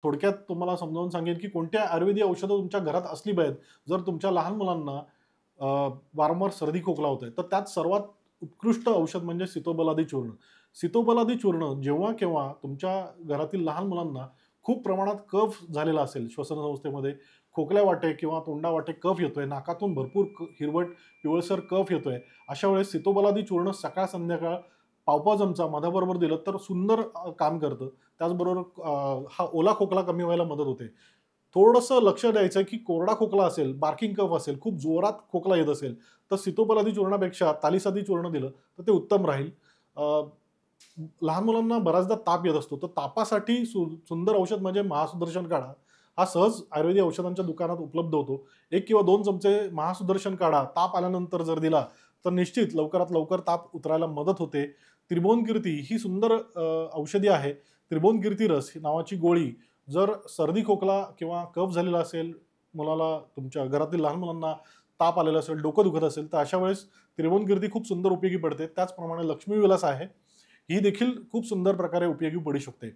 थोडक्यात तुम्हाला समजावून सांगेन, की कोणत्या आयुर्वेदिक औषधं तुमच्या घरात असली पाहिजेत. जर तुमच्या लहान मुलांना अ, वारंवार सर्दी खोकला होतोय, तर त्यात सर्वात उत्कृष्ट औषध म्हणजे सीतोपलादी चूर्ण. सीतोपलादी चूर्ण जेव्हा-केव्हा तुमच्या घरातील लहान मुलांना खूप प्रमाणात कफ झालेला असेल, श्वसन संस्थेमध्ये खोकल्या वाटे किंवा तोंडावाटे कफ येतोय, नाकातून भरपूर हिरवट पिवळसर कफ येतोय, अशा वेळेस सीतोपलादी चूर्ण सकाळ-संध्याकाळ पाव-पाव चमचा मधाबरोबर दिलं तर सुंदर काम करतं. त्याचबरोबर हा ओला खोकला कमी व्हायला मदत होते. थोडंसं लक्ष द्यायचं की कोरडा खोकला असेल, बार्किंग कफ असेल, खूप जोरात खोकला येत असेल, तर सीतोपलादी चूर्णापेक्षा तालीसादी चूर्ण दिलं तर ते उत्तम राहील. अ, लहान मुलांना बऱ्याचदा ताप येत असतो, तर तापासाठी सुंदर औषध म्हणजे महासुदर्शन काढा. हा सहज आयुर्वेदिक औषधांच्या दुकानात उपलब्ध होतो. 1 किंवा 2 चमचे महासुदर्शन काढा ताप आल्यानंतर जर दिला, तर निश्चित लवकरात लवकर ताप उतरायला मदत होते. त्रिभुवन कीर्ती ही सुंदर औषधी आहे. त्रिभुवन कीर्ती रस ही नावाची गोळी जर सर्दी, खोकला किंवा कफ झालेला असेल, मुलाला तुमच्या घरातील लहान मुलांना ताप आलेला असेल, डोकं दुखत असेल, तर अशा वेळेस त्रिभुवन कीर्ती खूप सुंदर उपयोगी पडते. त्याचप्रमाणे लक्ष्मी विलास आहे. ही देखील खूप सुंदर प्रकारे उपयोगी पडू शकते.